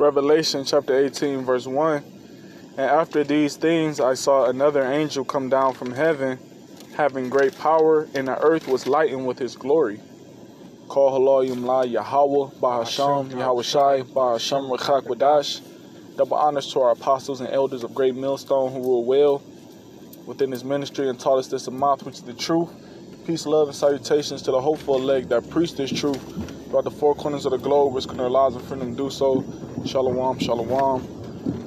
Revelation chapter 18, verse 1. And after these things I saw another angel come down from heaven, having great power, and the earth was lightened with his glory. Call Halayim La Yahweh, Bahasham, Yahweh Shai, Bahasham Rechak Wadash. Double honors to our apostles and elders of Great Millstone who rule well within his ministry and taught us this amount, which is the truth. Peace, love, and salutations to the hopeful elect that preach this truth throughout the four corners of the globe, risking their lives and freedom to do so. Shalom, shalom.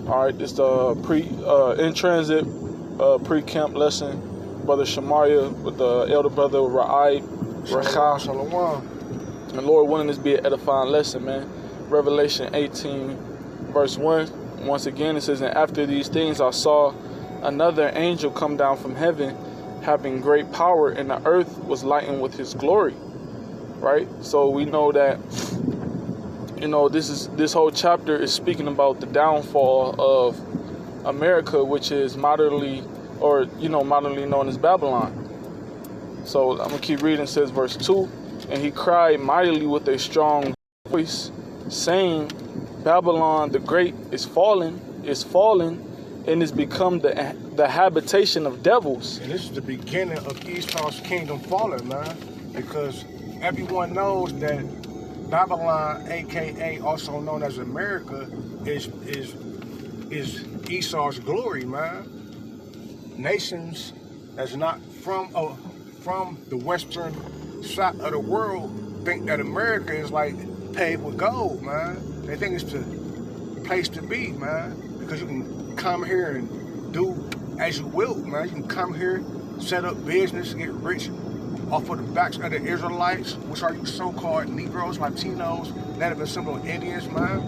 All right, this the in transit pre-camp lesson. Brother Shemaiah with the elder brother Ra'ai Rechah. Shalom. And Lord willing, this be an edifying lesson, man. Revelation 18, verse 1. Once again, it says, and after these things I saw another angel come down from heaven, having great power, and the earth was lightened with his glory. Right? So we know that, you know, this whole chapter is speaking about the downfall of America, which is modernly known as Babylon. So I'm gonna keep reading. It says verse 2, and he cried mightily with a strong voice, saying, Babylon the great is fallen, and is become the habitation of devils. And this is the beginning of Esau's kingdom falling, man, because everyone knows that Babylon, aka also known as America, is Esau's glory, man. Nations that's not from the western side of the world think that America is like paved with gold, man. They think it's the place to be, man, because you can come here and do as you will, man. You can come here, set up business, get rich off of the backs of the Israelites, which are you so-called Negroes, Latinos, Native and Seminole Indians, man.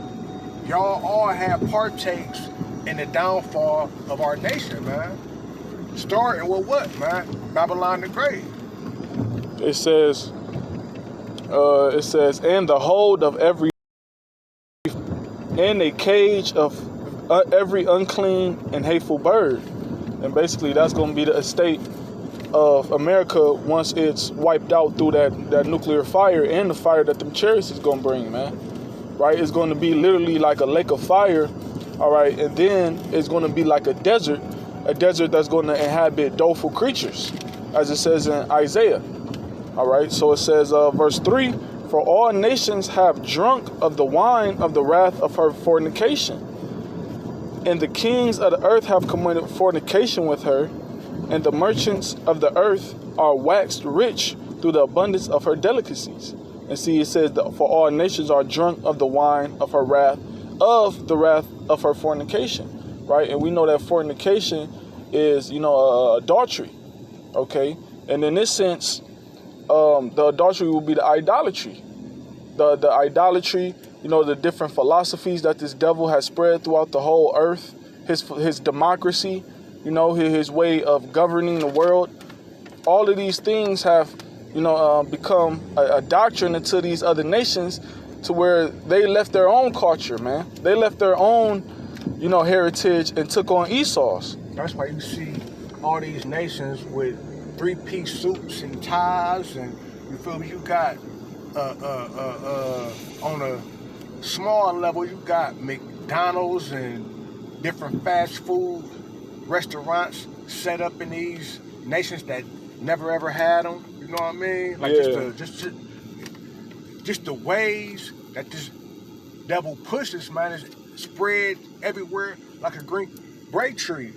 Y'all all have partakes in the downfall of our nation, man. Starting with what, man? Babylon the Great. It says, and the hold of every, and a cage of every unclean and hateful bird. And basically that's going to be the estate of America once it's wiped out through that nuclear fire and the fire that them chariots is going to bring, man. Right? It's going to be literally like a lake of fire, all right? And then it's going to be like a desert that's going to inhabit doleful creatures, as it says in Isaiah. All right, so it says, verse 3, for all nations have drunk of the wine of the wrath of her fornication. And the kings of the earth have committed fornication with her, and the merchants of the earth are waxed rich through the abundance of her delicacies. And see, it says that for all nations are drunk of the wine of her wrath, of the wrath of her fornication. Right? And we know that fornication is, adultery. Okay? And in this sense, the adultery will be the idolatry. The idolatry, the different philosophies that this devil has spread throughout the whole earth, his democracy, his way of governing the world. All of these things have, become a doctrine into these other nations, to where they left their own culture, man. They left their own, heritage and took on Esau's. That's why you see all these nations with three-piece suits and ties, and you feel me? You got on a small level, you got McDonald's and different fast food restaurants set up in these nations that never ever had them. You know what I mean? Like just the ways that this devil pushes, man, is spread everywhere like a green bread tree,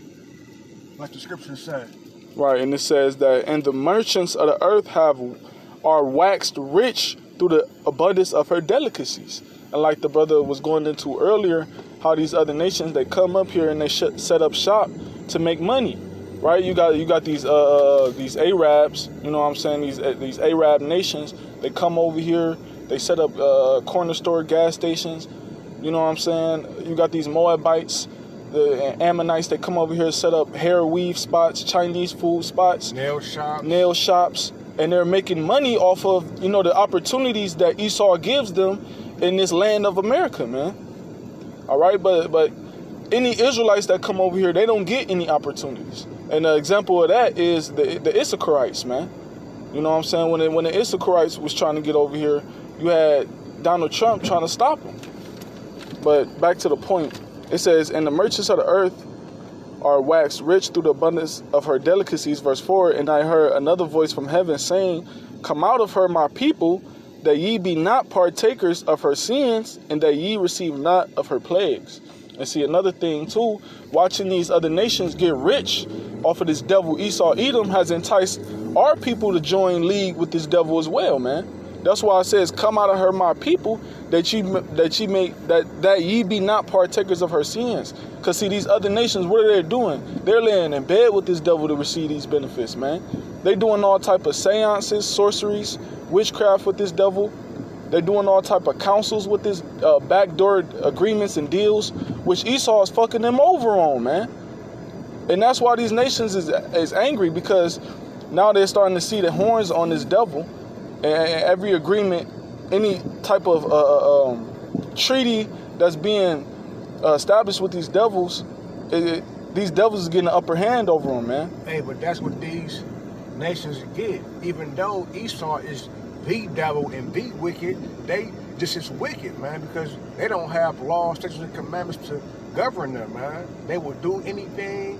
like the scripture said. Right, and it says that, and the merchants of the earth are waxed rich through the abundance of her delicacies. And like the brother was going into earlier, how these other nations, they come up here and they set up shop to make money. Right, you got these Arabs, you know what I'm saying, these Arab nations, they come over here, they set up corner store gas stations. You know what I'm saying? You got these Moabites, the Ammonites, they come over here, set up hair weave spots, Chinese food spots, nail shops, and they're making money off of, the opportunities that Esau gives them in this land of America, man. All right, but any Israelites that come over here, they don't get any opportunities. And an example of that is the Issacharites, man. You know what I'm saying? When the Issacharites was trying to get over here, you had Donald Trump trying to stop them. But back to the point. It says, and the merchants of the earth are waxed rich through the abundance of her delicacies. Verse 4, and I heard another voice from heaven saying, come out of her, my people, that ye be not partakers of her sins, and that ye receive not of her plagues. And see, another thing too, watching these other nations get rich off of this devil Esau Edom has enticed our people to join league with this devil as well, man. That's why it says, come out of her, my people, that ye be not partakers of her sins. Because see, these other nations, what are they doing? They're laying in bed with this devil to receive these benefits, man. They doing all type of seances, sorceries, witchcraft with this devil. They're doing all type of counsels with this backdoor agreements and deals, which Esau is fucking them over on, man. And that's why these nations is angry, because now they're starting to see the horns on this devil. And every agreement, any type of treaty that's being established with these devils, these devils is getting an upper hand over them, man. Hey, but that's what these nations get. Even though Esau is the devil and the wicked, they just as wicked, man, because they don't have laws, statutes, and commandments to govern them, man. They will do anything,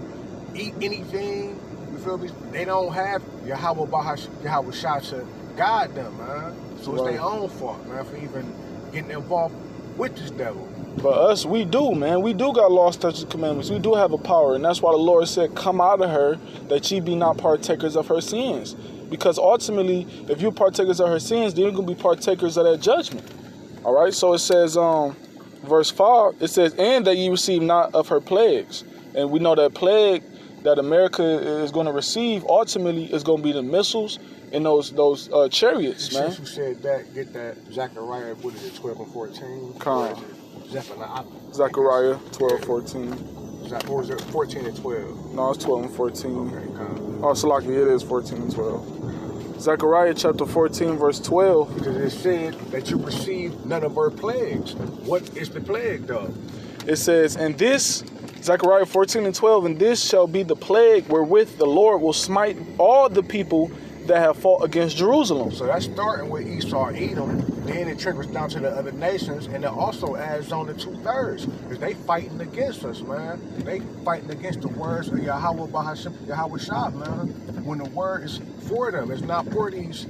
eat anything. You feel me? They don't have Yahweh Shah to guide them, man. So it's their own fault, man, for even getting involved with this devil. But us, we do, man. We do got laws, statutes, and commandments. We do have a power, and that's why the Lord said, come out of her, that ye be not partakers of her sins. Because ultimately, if you're partakers of her sins, then you're going to be partakers of that judgment. All right? So it says, verse 5, it says, and that ye receive not of her plagues. And we know that plague that America is going to receive, ultimately, is going to be the missiles and those chariots, man. Since you said that, get that Zechariah, what is it, 12 and 14? Zechariah 12, 14. Or was it 14 and 12? No, it's 12 and 14. Okay, come. Oh, Salaki, it is 14 and 12. Zechariah chapter 14, verse 12. Because it said that you receive none of her plagues. What is the plague, though? It says, and this, Zechariah 14 and 12, and this shall be the plague wherewith the Lord will smite all the people that have fought against Jerusalem. So that's starting with Esau, Edom, then it trickles down to the other nations, and it also adds on the 2/3, because they fighting against us, man. They fighting against the words of Yahweh Shah, man. When the word is for them, it's not for these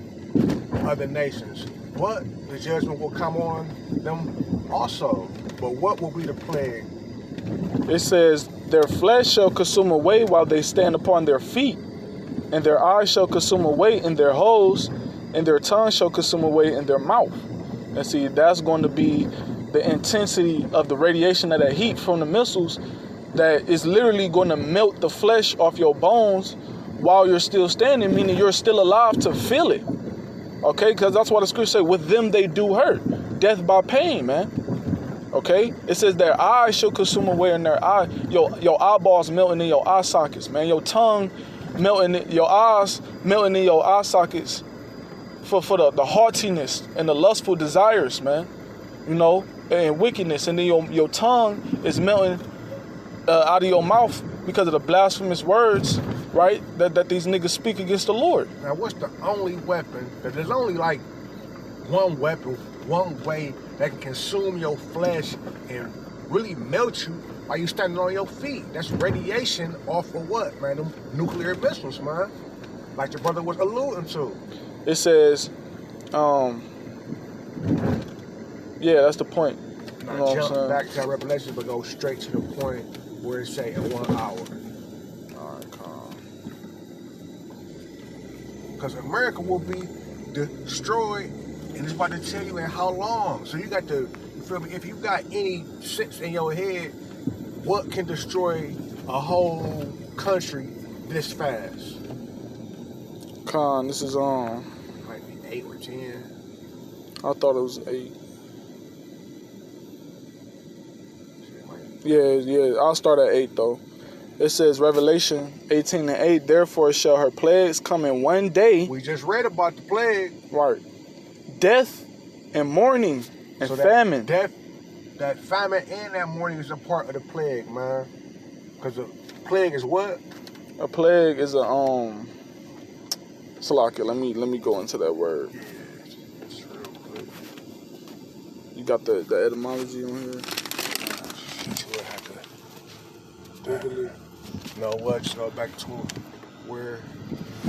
other nations. But the judgment will come on them also. But what will be the plague? It says, their flesh shall consume away while they stand upon their feet, and their eyes shall consume away in their holes, and their tongue shall consume away in their mouth. And see, that's going to be the intensity of the radiation of that heat from the missiles that is literally going to melt the flesh off your bones while you're still standing, meaning you're still alive to feel it. Okay? Because that's why the scripture says, with them they do hurt. Death by pain, man. Okay? It says their eyes shall consume away in their eye. Your eyeballs melting in your eye sockets, man. Your tongue melting, your eyes melting in your eye sockets for the haughtiness and the lustful desires, man. You know, and wickedness. And then your tongue is melting out of your mouth because of the blasphemous words, right, that these niggas speak against the Lord. Now, what's the only weapon? Because there's only like one weapon, one way that can consume your flesh and really melt you while you standing on your feet. That's radiation off of what, man? Them nuclear missiles, man. Like your brother was alluding to. It says, yeah, that's the point. Now, You know what I'm jump saying? back to Revelation, but go straight to the point where it say in 1 hour. All right, calm. Because America will be destroyed, and it's about to tell you in how long. So you got to, you feel me? If you got any sense in your head, what can destroy a whole country this fast? Con, this is Might be 8 or 10. I thought it was 8. Yeah, I'll start at 8 though. It says Revelation 18 and 8, therefore shall her plagues come in one day. We just read about the plague. Right. Death and mourning and So famine. That famine and that mourning is a part of the plague, man. Because the plague is what? A plague is a Salakia, let me go into that word. Yeah, just real quick. You got the etymology on here? We'll have to Google it. No, what? Just go back to where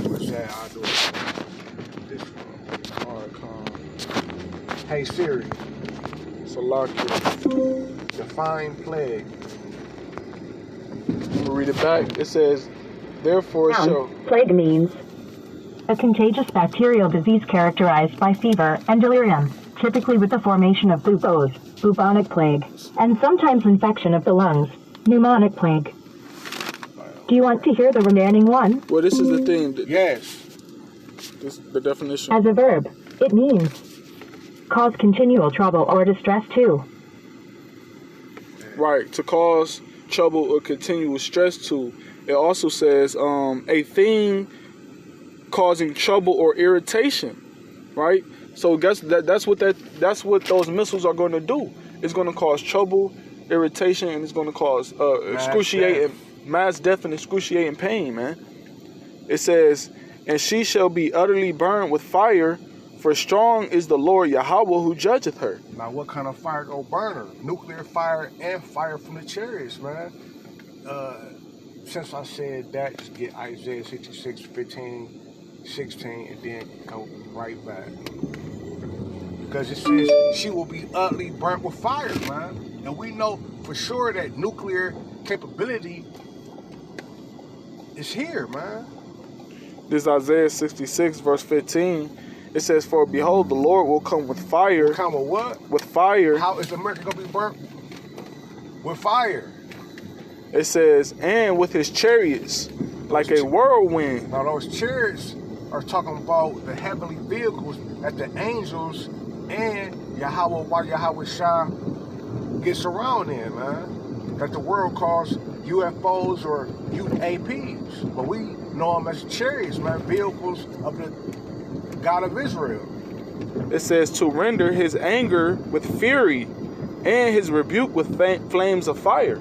was that? I'll do it. This one. Alright, calm. Hey Siri, Salakia. define plague. I'm gonna read it back. It says, therefore shall... Plague means a contagious bacterial disease characterized by fever and delirium, typically with the formation of buboes, bubonic plague, and sometimes infection of the lungs, pneumonic plague. Do you want to hear the remaining one? Well, this is the thing. Yes. This the definition. As a verb, it means cause continual trouble or distress to. Right, to cause trouble or continuous stress to. It also says a thing causing trouble or irritation, right? So that's what those missiles are going to do. It's going to cause trouble, irritation, and it's going to cause mass death and excruciating pain, man. It says, and she shall be utterly burned with fire, for strong is the Lord Yahweh who judgeth her. Now, what kind of fire go burn her? Nuclear fire and fire from the chariots, man. Since I said that, just get Isaiah 66, 15, 16, and then go right back. Because it says she will be utterly burnt with fire, man. And we know for sure that nuclear capability is here, man. This Isaiah 66, verse 15. It says, for behold, the Lord will come with fire. Come with what? With fire. How is America going to be burnt? With fire. It says, and with his chariots, like a whirlwind. Now, those chariots are talking about the heavenly vehicles that the angels and Yahweh Shah gets around in, man. That the world calls UFOs or UAPs. But we know them as chariots, man. Vehicles of the God of Israel. It says to render his anger with fury and his rebuke with flames of fire.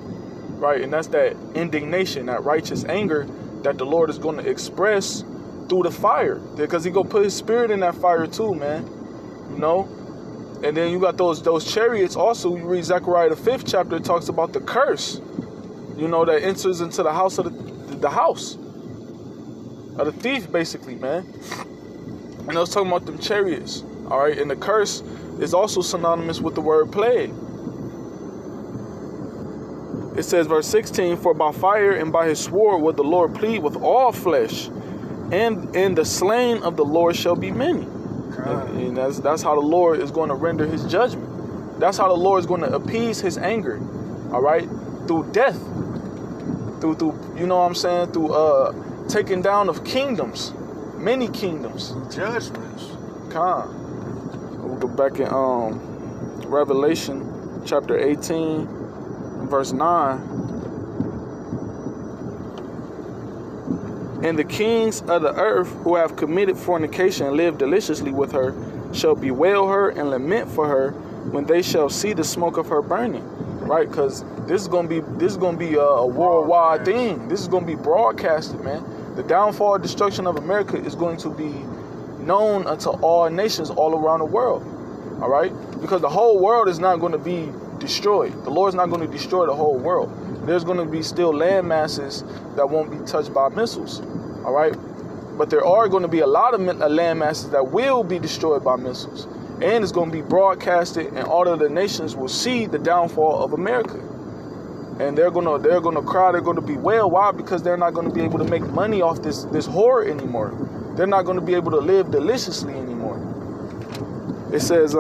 Right, and that's that indignation, that righteous anger that the Lord is going to express through the fire. Because he going to put his spirit in that fire too, man. You know? And then you got those chariots also. You read Zechariah the 5th chapter, it talks about the curse, you know, that enters into the house of the house of the thief, basically, man. And I was talking about them chariots, all right? And the curse is also synonymous with the word plague. It says, verse 16, for by fire and by his sword will the Lord plead with all flesh, and the slain of the Lord shall be many. And that's how the Lord is going to render his judgment. That's how the Lord is going to appease his anger, all right? Through death, through you know what I'm saying, through taking down of kingdoms. Many kingdoms. Judgments. We'll go back in Revelation chapter 18, verse 9. And the kings of the earth who have committed fornication and lived deliciously with her shall bewail her and lament for her when they shall see the smoke of her burning. Right? Because this is gonna be a worldwide thing. This is gonna be broadcasted, man. The downfall and destruction of America is going to be known unto all nations all around the world. All right? Because the whole world is not going to be destroyed. The Lord's not going to destroy the whole world. There's going to be still land masses that won't be touched by missiles. All right? But there are going to be a lot of land masses that will be destroyed by missiles. And it's going to be broadcasted, and all of the nations will see the downfall of America. And they're gonna cry, they're gonna bewail. Why? Because they're not gonna be able to make money off this horror anymore. They're not gonna be able to live deliciously anymore. It says,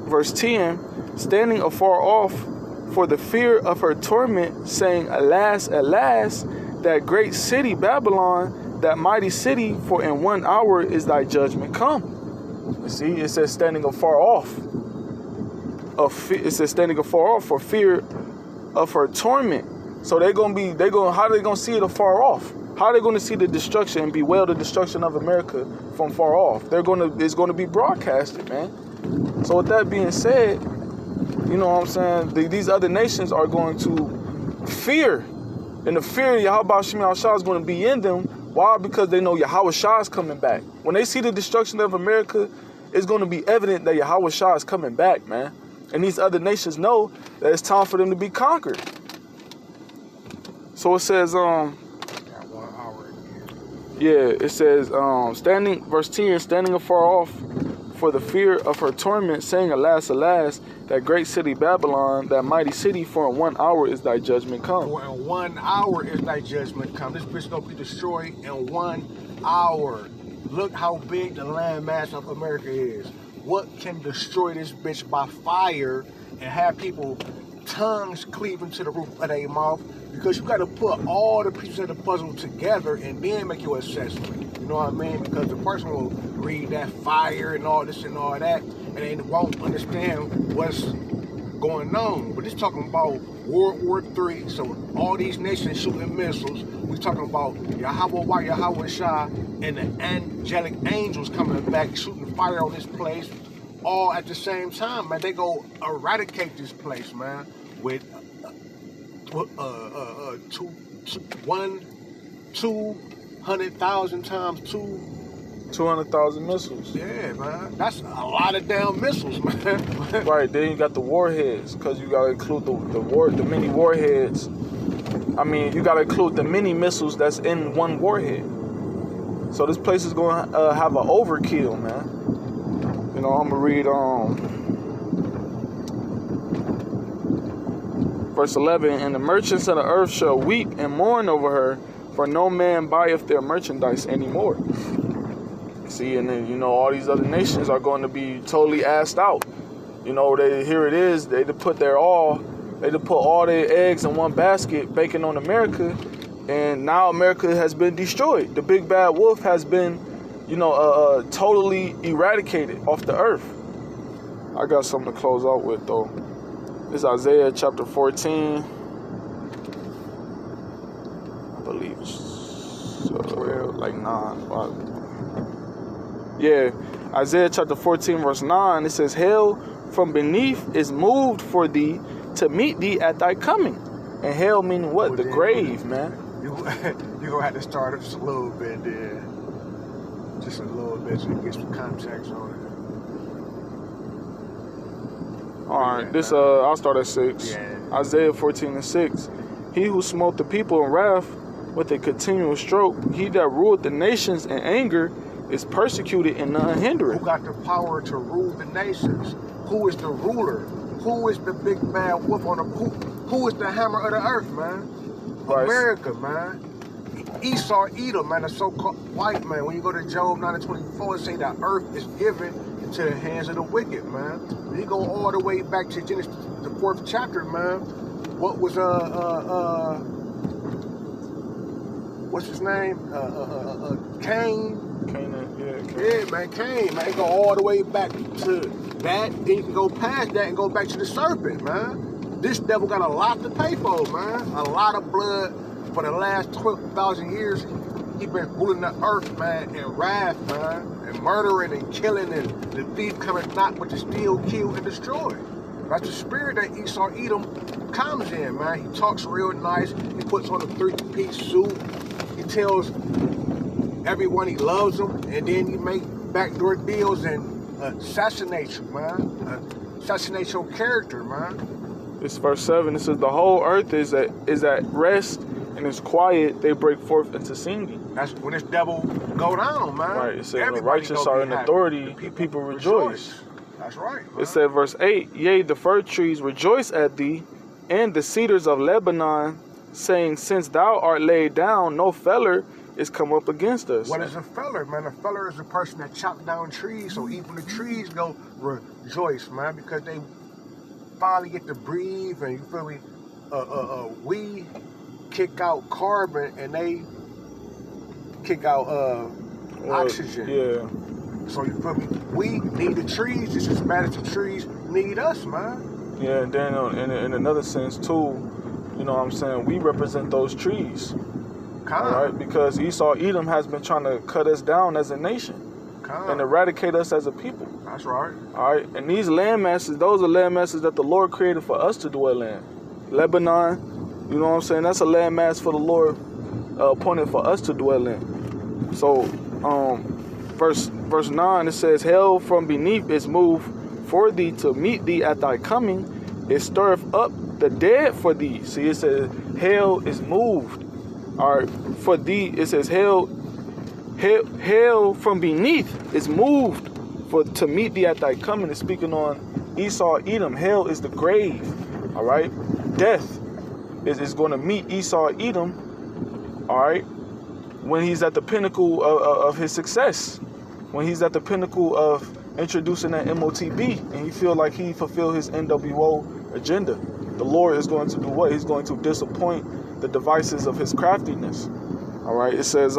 verse 10, standing afar off for the fear of her torment, saying, alas, alas, that great city Babylon, that mighty city, for in 1 hour is thy judgment come. You see, it says standing afar off. It says standing afar off for fear of her torment. So how are they gonna see it afar off? How are they gonna see the destruction and bewail the destruction of America from far off? It's gonna be broadcasted, man. So with that being said, you know what I'm saying? These other nations are going to fear, and the fear of Yahweh Shema Shah is going to be in them. Why? Because they know Yahweh Shah is coming back. When they see the destruction of America, it's going to be evident that Yahweh Shah is coming back, man. And these other nations know that it's time for them to be conquered. So it says, Got 1 hour again. yeah, it says, standing, verse 10, standing afar off for the fear of her torment, saying, alas, alas, that great city Babylon, that mighty city, for in 1 hour is thy judgment come. For in 1 hour is thy judgment come. This bitch gonna be destroyed in 1 hour. Look how big the landmass of America is. What can destroy this bitch by fire and have people tongues cleaving to the roof of their mouth? Because you got to put all the pieces of the puzzle together and then make your assessment. You know what I mean? Because the person will read that fire and all this and all that, and they won't understand what's going on. But it's talking about World War III. So all these nations shooting missiles. We're talking about Yahweh, Yahweh Shah, and the angelic angels coming back, shooting fire on this place, all at the same time, man. They go eradicate this place, man, with 200,000 times 200,000 missiles. Yeah, man. That's a lot of damn missiles, man. Right, then you got the warheads, because you got to include the mini warheads. I mean, you got to include the mini missiles that's in one warhead. So this place is going to have an overkill, man. You know, I'm going to read verse 11. And the merchants of the earth shall weep and mourn over her, for no man buyeth their merchandise anymore. See, and then, you know, all these other nations are going to be totally assed out. You know, here it is. They put all their eggs in one basket, baking on America, and now America has been destroyed. The big bad wolf has been, you know, totally eradicated off the earth. I got something to close out with, though. It's Isaiah chapter 14. I believe it's like 9. Yeah, Isaiah chapter 14, verse 9, it says, hell from beneath is moved for thee to meet thee at thy coming. And hell meaning what? The grave, man. You're going to have to start it just a little bit there. Just a little bit so you get some context on it. All right, this, I'll start at 6. Yeah. Isaiah 14 and 6. He who smote the people in wrath with a continual stroke, he that ruled the nations in anger, is persecuted and none hindered. Who got the power to rule the nations? Who is the ruler? Who is the big bad wolf on the who is the hammer of the earth, man? Right. America, man. Esau, Edom, man, the so-called white man. When you go to Job 9:24, it say that earth is given into the hands of the wicked, man. When you go all the way back to Genesis, the 4th chapter, man. What was what's his name? Cain. Yeah, man, Cain, man. Go all the way back to that. Then you can go past that and go back to the serpent, man. This devil got a lot to pay for, man. A lot of blood for the last 12,000 years. He been ruling the earth, man, in wrath, man, and murdering and killing, and the thief coming not but to steal, kill, and destroy. That's the spirit that Esau Edom comes in, man. He talks real nice. He puts on a 3-piece suit. He tells everyone he loves them, and then you make backdoor deals and assassinate you, man. Assassinate your character, man. It's verse 7. It says, the whole earth is at rest and is quiet. They break forth into singing. That's when this devil go down, man. Right. It says, the righteous are in authority, people rejoice. That's right, man. It said, verse 8, yea, the fir trees rejoice at thee, and the cedars of Lebanon, saying, since thou art laid down, no feller is come up against us. What is a feller, man? A feller is a person that chopped down trees, so even the trees go rejoice, man, because they finally get to breathe, and you feel me? We kick out carbon, and they kick out oxygen. Yeah. So you feel me? We need the trees just as bad as the trees need us, man. Yeah, and then in another sense too, you know what I'm saying, we represent those trees. All right, because Esau Edom has been trying to cut us down as a nation and eradicate us as a people. That's right. All right, and these land masses, those are land masses that the Lord created for us to dwell in. Lebanon, you know what I'm saying, that's a land mass for the Lord appointed for us to dwell in. So verse 9, it says, hell from beneath is moved for thee to meet thee at thy coming. It stirreth up the dead for thee. See, it says hell is moved. All right, for thee, it says hell from beneath is moved for to meet thee at thy coming. It's speaking on Esau, Edom. Hell is the grave. All right, death is going to meet Esau, Edom. All right, when he's at the pinnacle of his success, when he's at the pinnacle of introducing that MOTB, and he feel like he fulfilled his NWO agenda, the Lord is going to do what? He's going to disappoint the devices of his craftiness. All right, it says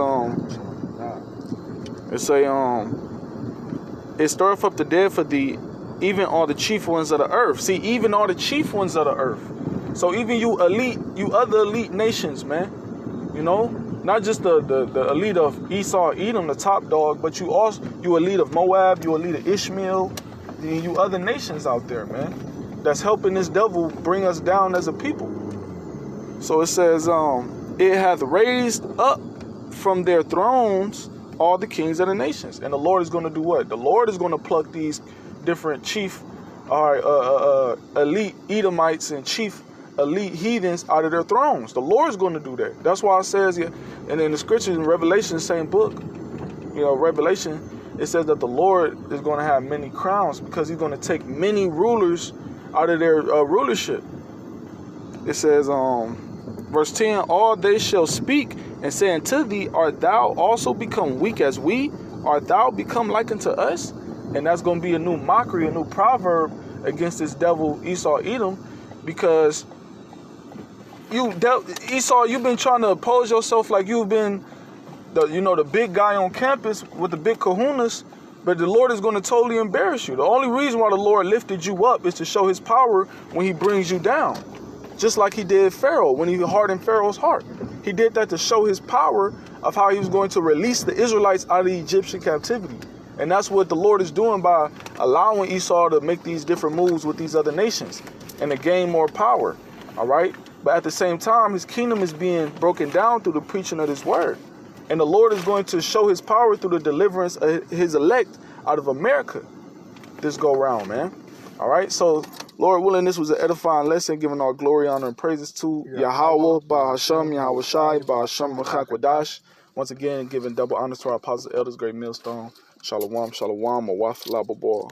it stirreth up the dead for thee, even all the chief ones of the earth. See, even all the chief ones of the earth. So even you other elite nations, man, you know, not just the elite of Esau, Edom, the top dog, but you elite of Moab, you elite of Ishmael, you other nations out there, man, that's helping this devil bring us down as a people. So it says, it hath raised up from their thrones all the kings of the nations. And the Lord is going to do what? The Lord is going to pluck these different chief, elite Edomites and chief elite heathens out of their thrones. The Lord is going to do that. That's why it says, and in the scriptures in Revelation, the same book, you know, Revelation, it says that the Lord is going to have many crowns because he's going to take many rulers out of their rulership. It says, verse 10, all they shall speak and say unto thee, art thou also become weak as we? Art thou become like unto us? And that's going to be a new mockery, a new proverb against this devil Esau, Edom, because Esau, you've been trying to oppose yourself like you've been the big guy on campus with the big kahunas, but the Lord is going to totally embarrass you. The only reason why the Lord lifted you up is to show his power when he brings you down. Just like he did Pharaoh when he hardened Pharaoh's heart. He did that to show his power of how he was going to release the Israelites out of the Egyptian captivity. And that's what the Lord is doing by allowing Esau to make these different moves with these other nations and to gain more power. All right. But at the same time, his kingdom is being broken down through the preaching of his word. And the Lord is going to show his power through the deliverance of his elect out of America this go round, man. All right. So, Lord willing, this was an edifying lesson, giving all glory, honor, and praises to Yahweh, Bahasham, Yahweh Shai, Bahasham, Machakwadash. Once again, giving double honors to our apostles, elders, great millstone. Shalom, shalom, Awaf, Lababor.